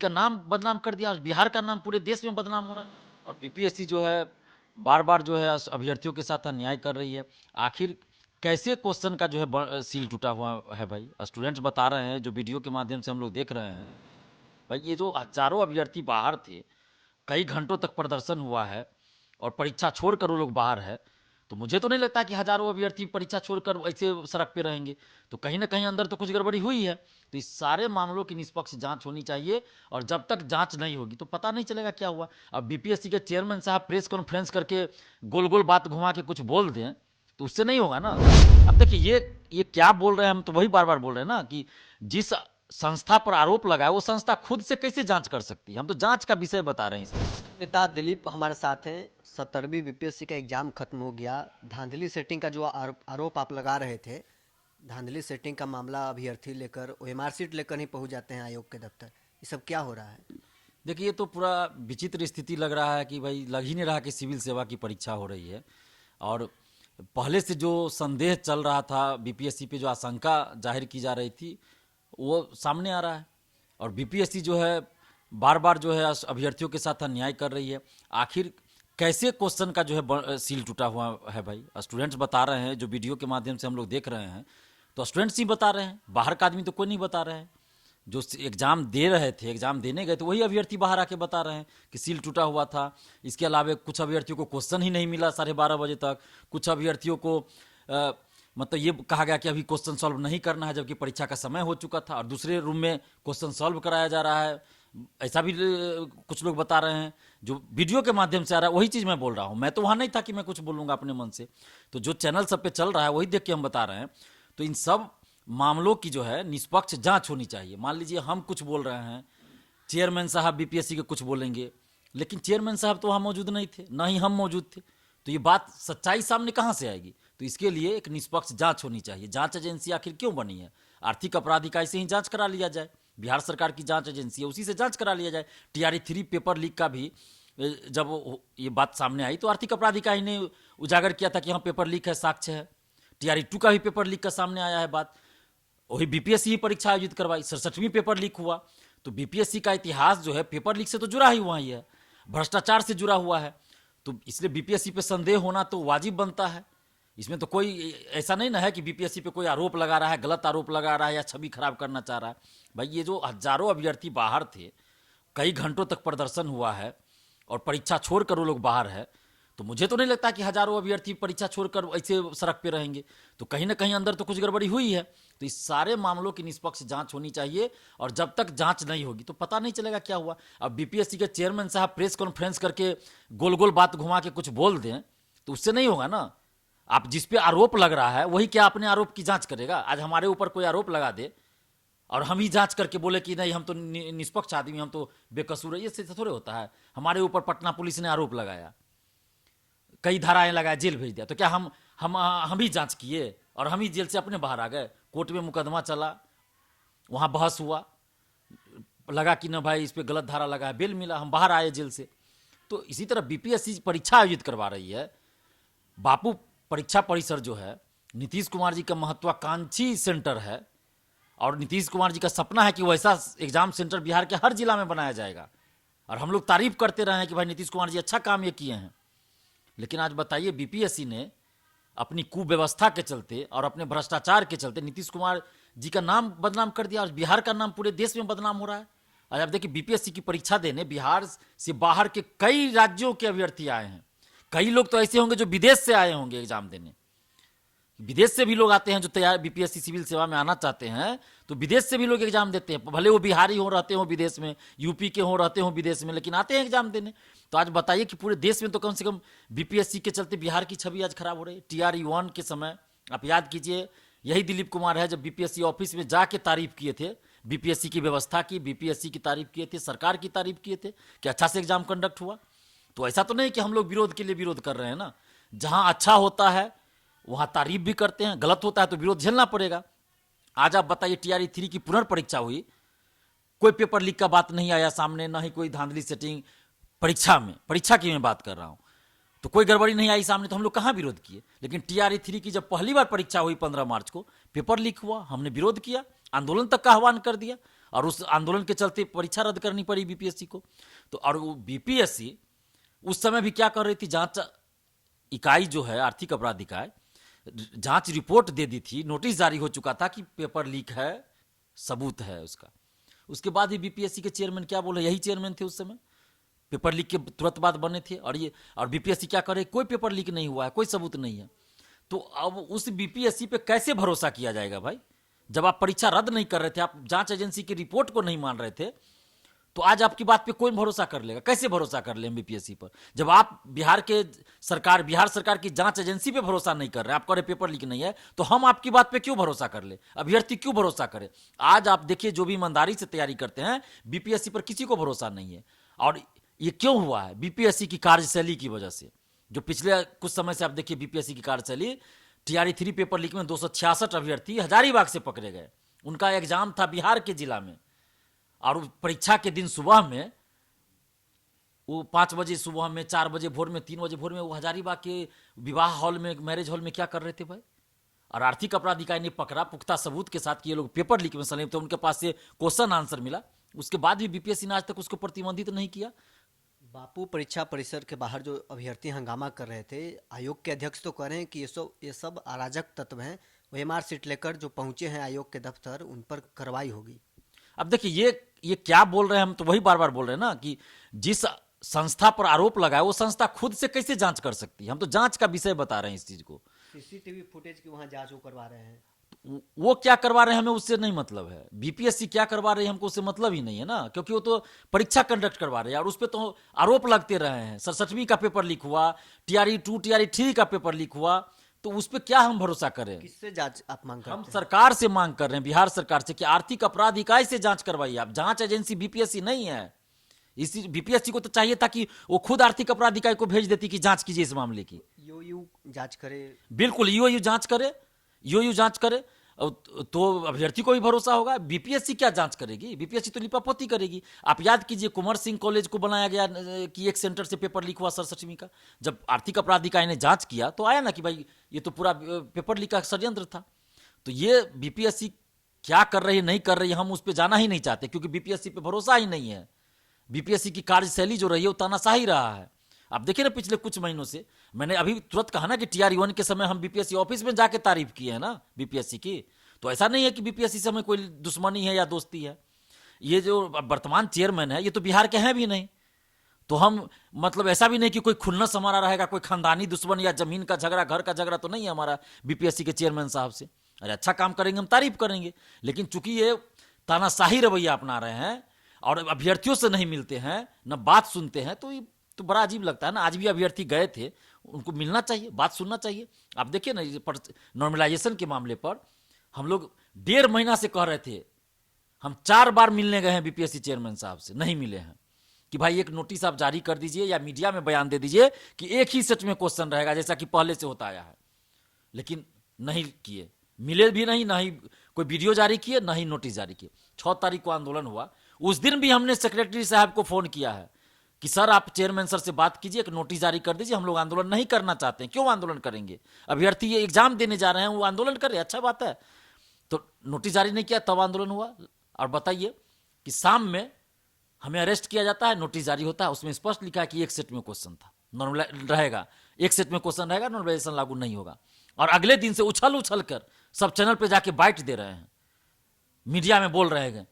का नाम बदनाम कर दिया, बिहार का नाम पूरे देश में बदनाम हो रहा है। और बीपीएससी जो है बार बार जो है अभ्यर्थियों के साथ अन्याय कर रही है। आखिर कैसे क्वेश्चन का जो है सील टूटा हुआ है भाई? स्टूडेंट्स बता रहे हैं, जो वीडियो के माध्यम से हम लोग देख रहे हैं भाई, ये जो हजारों अभ्यर्थी बाहर थे, कई घंटों तक प्रदर्शन हुआ है और परीक्षा छोड़कर वो लोग बाहर है। तो मुझे तो नहीं लगता कि हजारों अभ्यर्थी परीक्षा छोड़कर ऐसे सड़क पे रहेंगे। तो कहीं ना कहीं अंदर तो कुछ गड़बड़ी हुई है। तो इस सारे मामलों की निष्पक्ष जांच होनी चाहिए, और जब तक जांच नहीं होगी तो पता नहीं चलेगा क्या हुआ। अब बीपीएससी के चेयरमैन साहब प्रेस कॉन्फ्रेंस करके गोल गोल बात घुमा के कुछ बोल दें तो उससे नहीं होगा ना। अब देखिए, ये क्या बोल रहे हैं, हम तो वही बार बार बोल रहे हैं ना कि जिस संस्था पर आरोप लगा है वो संस्था खुद से कैसे जांच कर सकती है। हम तो जांच का विषय बता रहे हैं इसमें। नेता दिलीप हमारे साथ हैं। 17वीं बीपीएससी का एग्जाम खत्म हो गया। धांधली सेटिंग का जो आरोप आप लगा रहे थे, धांधली सेटिंग का मामला अभ्यर्थी लेकर ओएमआर सीट लेकर ही पहुंच जाते हैं आयोग के दफ्तर। ये सब क्या हो रहा है? देखिए, ये तो पूरा विचित्र स्थिति लग रहा है कि भाई लग ही नहीं रहा कि सिविल सेवा की परीक्षा हो रही है। और पहले से जो संदेह चल रहा था, बीपीएससी पे जो आशंका जाहिर की जा रही थी, वो सामने आ रहा है। और बीपीएससी जो है बार बार जो है अभ्यर्थियों के साथ अन्याय कर रही है। आखिर कैसे क्वेश्चन का जो है सील टूटा हुआ है भाई? स्टूडेंट्स बता रहे हैं, जो वीडियो के माध्यम से हम लोग देख रहे हैं, तो स्टूडेंट्स ही बता रहे हैं, बाहर का आदमी तो कोई नहीं बता रहे हैं। जो एग्ज़ाम दे रहे थे, एग्ज़ाम देने गए तो वही अभ्यर्थी बाहर आके बता रहे हैं कि सील टूटा हुआ था। इसके अलावा कुछ अभ्यर्थियों को क्वेश्चन ही नहीं मिला 12:30 बजे तक। कुछ अभ्यर्थियों को मतलब ये कहा गया कि अभी क्वेश्चन सॉल्व नहीं करना है, जबकि परीक्षा का समय हो चुका था और दूसरे रूम में क्वेश्चन सॉल्व कराया जा रहा है। ऐसा भी कुछ लोग बता रहे हैं, जो वीडियो के माध्यम से आ रहा है। वही चीज़ मैं बोल रहा हूँ, मैं तो वहाँ नहीं था कि मैं कुछ बोलूँगा अपने मन से। तो जो चैनल सब पे चल रहा है वही देख के हम बता रहे हैं। तो इन सब मामलों की जो है निष्पक्ष जांच होनी चाहिए। मान लीजिए हम कुछ बोल रहे हैं, चेयरमैन साहब बीपीएससी के कुछ बोलेंगे, लेकिन चेयरमैन साहब तो वहाँ मौजूद नहीं थे, ना ही हम मौजूद थे। तो ये बात सच्चाई सामने कहाँ से आएगी? तो इसके लिए एक निष्पक्ष जांच होनी चाहिए। जांच एजेंसी आखिर क्यों बनी है? आर्थिक अपराध इकाई से ही जांच करा लिया जाए। बिहार सरकार की जांच एजेंसी है, उसी से जांच करा लिया जाए। TRE 3 पेपर लीक का भी जब ये बात सामने आई तो आर्थिक अपराध इकाई ने उजागर किया था कि हाँ पेपर लीक है, साक्ष्य है। TRE 2 का भी पेपर लीक का सामने आया है बात। वही बीपीएससी ही परीक्षा आयोजित करवाई, 67वीं पेपर लीक हुआ। तो बीपीएससी का इतिहास जो है पेपर लीक से तो जुड़ा ही हुआ ही है, भ्रष्टाचार से जुड़ा हुआ है। तो इसलिए बीपीएससी पे संदेह होना तो वाजिब बनता है। इसमें तो कोई ऐसा नहीं ना है कि बीपीएससी पे कोई आरोप लगा रहा है, गलत आरोप लगा रहा है या छवि खराब करना चाह रहा है। भाई ये जो हजारों अभ्यर्थी बाहर थे, कई घंटों तक प्रदर्शन हुआ है और परीक्षा छोड़कर वो लोग बाहर है। तो मुझे तो नहीं लगता कि हजारों अभ्यर्थी परीक्षा छोड़कर ऐसे सड़क पे रहेंगे। तो कहीं ना कहीं अंदर तो कुछ गड़बड़ी हुई है। तो इस सारे मामलों की निष्पक्ष जांच होनी चाहिए, और जब तक जांच नहीं होगी तो पता नहीं चलेगा क्या हुआ। अब बीपीएससी के चेयरमैन साहब प्रेस कॉन्फ्रेंस करके गोल गोल बात घुमा के कुछ बोल दें तो उससे नहीं होगा ना। आप जिस पे आरोप लग रहा है वही क्या अपने आरोप की जांच करेगा? आज हमारे ऊपर कोई आरोप लगा दे और हम ही जांच करके बोले कि नहीं हम तो निष्पक्ष आदमी, हम तो बेकसूर है, ये से थोड़े होता है। हमारे ऊपर पटना पुलिस ने आरोप लगाया, कई धाराएं लगाया, जेल भेज दिया, तो क्या हम ही जांच किए और हम ही जेल से अपने बाहर आ गए? कोर्ट में मुकदमा चला, वहाँ बहस हुआ, लगा कि ना भाई इस पे गलत धारा लगा है, बेल मिला, हम बाहर आए जेल से। तो इसी तरह बीपीएससी परीक्षा आयोजित करवा रही है। बापू परीक्षा परिसर जो है नीतीश कुमार जी का महत्वाकांक्षी सेंटर है, और नीतीश कुमार जी का सपना है कि वैसा एग्जाम सेंटर बिहार के हर जिला में बनाया जाएगा। और हम लोग तारीफ करते रहे हैं कि भाई नीतीश कुमार जी अच्छा काम ये किए हैं। लेकिन आज बताइए, बीपीएससी ने अपनी कुव्यवस्था के चलते और अपने भ्रष्टाचार के चलते नीतीश कुमार जी का नाम बदनाम कर दिया, और बिहार का नाम पूरे देश में बदनाम हो रहा है। आज आप देखिए, बीपीएससी की परीक्षा देने बिहार से बाहर के कई राज्यों के अभ्यर्थी आए हैं। कई लोग तो ऐसे होंगे जो विदेश से आए होंगे एग्जाम देने। विदेश से भी लोग आते हैं जो तैयार बीपीएससी सिविल सेवा में आना चाहते हैं, तो विदेश से भी लोग एग्जाम देते हैं। भले वो बिहारी हो रहते हो विदेश में, यूपी के हो रहते हो विदेश में, लेकिन आते हैं एग्जाम देने। तो आज बताइए कि पूरे देश में तो कम से कम बीपीएससी के चलते बिहार की छवि आज खराब हो रही है। TRE 1 के समय आप याद कीजिए, यही दिलीप कुमार है जब बीपीएससी ऑफिस में जाके तारीफ किए थे, बीपीएससी की व्यवस्था की, बीपीएससी की तारीफ किए थे, सरकार की तारीफ किए थे कि अच्छा से एग्जाम कंडक्ट हुआ। तो ऐसा तो नहीं कि हम लोग विरोध के लिए विरोध कर रहे हैं ना। जहां अच्छा होता है वहां तारीफ भी करते हैं, गलत होता है तो विरोध झेलना पड़ेगा। आज आप बताइए, TRE 3 की पुनर्परीक्षा हुई, कोई पेपर लीक का बात नहीं आया सामने, ना ही कोई धांधली सेटिंग। परीक्षा की मैं बात कर रहा हूं, तो कोई गड़बड़ी नहीं आई सामने, तो हम लोग कहां विरोध किए। लेकिन TRE 3 की जब पहली बार परीक्षा हुई 15 मार्च को, पेपर लीक हुआ, हमने विरोध किया, आंदोलन तक का आह्वान कर दिया। और उस आंदोलन के चलते परीक्षा रद्द करनी पड़ी बीपीएससी को। तो और वो बीपीएससी उस समय भी क्या कर रही थी, जांच इकाई जो है आर्थिक अपराध इकाई, जांच रिपोर्ट दे दी थी, नोटिस जारी हो चुका था कि पेपर लीक है, सबूत है उसका। उसके बाद ही बीपीएससी के चेयरमैन क्या बोले, यही चेयरमैन थे उस समय, पेपर लीक के तुरंत बाद बने थे। और बीपीएससी क्या करे, कोई पेपर लीक नहीं हुआ है, कोई सबूत नहीं है। तो अब उस बीपीएससी पे कैसे भरोसा किया जाएगा भाई, जब आप परीक्षा रद्द नहीं कर रहे थे, आप जांच एजेंसी की रिपोर्ट को नहीं मान रहे थे, तो आज आपकी बात पे कौन भरोसा कर लेगा, कैसे भरोसा कर ले बीपीएससी पर, जब आप बिहार सरकार की जांच एजेंसी पे भरोसा नहीं कर रहे, आप कह रहे पेपर लीक नहीं है, तो हम आपकी बात पे क्यों भरोसा कर ले, अभ्यर्थी क्यों भरोसा करे। आज आप देखिए, जो भी ईमानदारी से तैयारी करते हैं, बीपीएससी पर किसी को भरोसा नहीं है। और ये क्यों हुआ है, बीपीएससी की कार्यशैली की वजह से। जो पिछले कुछ समय से आप देखिए बीपीएससी की कार्यशैली, टीआरई 3 पेपर लीक में 266 अभ्यर्थी हजारीबाग से पकड़े गए। उनका एग्जाम था बिहार के जिला में, और परीक्षा के दिन सुबह में वो 5 बजे सुबह में, 4 बजे भोर में, 3 बजे भोर में वो हजारीबाग के विवाह हॉल में, मैरिज हॉल में क्या कर रहे थे भाई। और आर्थिक अपराध इकाई ने पकड़ा पुख्ता सबूत के साथ कि ये लोग पेपर लीक में संलिप्त थे, उनके पास से क्वेश्चन आंसर मिला। उसके बाद भी बीपीएससी ने आज तक उसको प्रतिबंधित नहीं किया। बापू परीक्षा परिसर के बाहर जो अभ्यर्थी हंगामा कर रहे थे, आयोग के अध्यक्ष तो कह रहे हैं कि ये सब अराजक तत्व हैं, ओएमआर सीट लेकर जो पहुंचे हैं आयोग के दफ्तर, उन पर कार्रवाई होगी। अब देखिए ये क्या बोल रहे हैं, हम तो वही बार बार बोल रहे हैं ना कि जिस संस्था पर आरोप लगा है वो संस्था खुद से कैसे जांच कर सकती है। हम तो जांच का विषय बता रहे हैं इस चीज को। सीसीटीवी फुटेज की वहां जांच वो करवा रहे हैं। वो क्या करवा रहे हैं हमें उससे नहीं मतलब है, बीपीएससी क्या करवा रही है हमको उससे मतलब ही नहीं है ना, क्योंकि वो तो परीक्षा कंडक्ट करवा रहे हैं और उस पर तो आरोप लगते रहे हैं। 67वीं का पेपर लीक हुआ, टीआरई 2 टीआरई 3 का पेपर लीक हुआ, तो उस पर क्या हम भरोसा करें। किससे जांच आप मांग हम करते हैं? सरकार से मांग कर रहे हैं, बिहार सरकार से, कि आर्थिक अपराध इकाई से जांच करवाइए आप। जांच एजेंसी बीपीएससी नहीं है। इसी बीपीएससी को तो चाहिए था कि वो खुद आर्थिक अपराध इकाई को भेज देती कि जांच कीजिए इस मामले की। ईओयू जांच करे। बिल्कुल, ईओयू जांच करे, ईओयू जांच करे, तो अभ्यर्थी को भी भरोसा होगा। बीपीएससी क्या जांच करेगी, बीपीएससी तो लिपापोती करेगी। आप याद कीजिए, कुंवर सिंह कॉलेज को बनाया गया कि एक सेंटर से पेपर लीक हुआ 67वीं का। जब आर्थिक अपराध इकाई ने जांच किया तो आया ना कि भाई ये तो पूरा पेपर लीक का षड्यंत्र था। तो ये बीपीएससी क्या कर रही है नहीं कर रही है, हम उस पर जाना ही नहीं चाहते, क्योंकि बीपीएससी पे भरोसा ही नहीं है। बीपीएससी की कार्यशैली जो रही है वो तानाशाही रहा है। आप देखिए ना, पिछले कुछ महीनों से, मैंने अभी तुरंत कहा ना कि टीआरई 1 के समय हम बीपीएससी ऑफिस में जाके तारीफ किए हैं ना बीपीएससी की। तो ऐसा नहीं है कि बीपीएससी से हमें कोई दुश्मनी है या दोस्ती है। ये जो वर्तमान चेयरमैन है ये तो बिहार के हैं भी नहीं, तो हम मतलब ऐसा भी नहीं कि कोई खुन्नस हमारा रहेगा, कोई खानदानी दुश्मन या जमीन का झगड़ा, घर का झगड़ा तो नहीं है हमारा बीपीएससी के चेयरमैन साहब से। अरे अच्छा काम करेंगे हम तारीफ करेंगे, लेकिन चूंकि ये तानाशाही रवैया अपना रहे हैं और अभ्यर्थियों से नहीं मिलते हैं, न बात सुनते हैं, तो ये तो बड़ा अजीब लगता है ना। आज भी अभ्यर्थी गए थे, उनको मिलना चाहिए, बात सुनना चाहिए। आप देखिए ना, नॉर्मलाइजेशन के मामले पर हम लोग 1.5 महीना से कह रहे थे, हम 4 बार मिलने गए हैं बीपीएससी चेयरमैन साहब से, नहीं मिले हैं, कि भाई एक नोटिस आप जारी कर दीजिए या मीडिया में बयान दे दीजिए कि एक ही सेट में क्वेश्चन रहेगा जैसा कि पहले से होता आया है। लेकिन नहीं किए, मिले भी नहीं, ना ही कोई वीडियो जारी किए, ना ही नोटिस जारी किए। 6 तारीख को आंदोलन हुआ, उस दिन भी हमने सेक्रेटरी साहब को फोन किया है कि सर आप चेयरमैन सर से बात कीजिए, एक नोटिस जारी कर दीजिए, हम लोग आंदोलन नहीं करना चाहते हैं। क्यों आंदोलन करेंगे, अभ्यर्थी ये एग्जाम देने जा रहे हैं, वो आंदोलन करे, अच्छा बात है। तो नोटिस जारी नहीं किया, तब आंदोलन हुआ। और बताइए कि शाम में हमें अरेस्ट किया जाता है, नोटिस जारी होता है, उसमें स्पष्ट लिखा है कि एक सेट में क्वेश्चन था, नॉर्मल रहेगा, एक सेट में क्वेश्चन रहेगा, नॉर्मलाइजेशन लागू नहीं होगा। और अगले दिन से उछल उछल कर सब चैनल पे जाके बाइट दे रहे हैं, मीडिया में बोल रहे हैं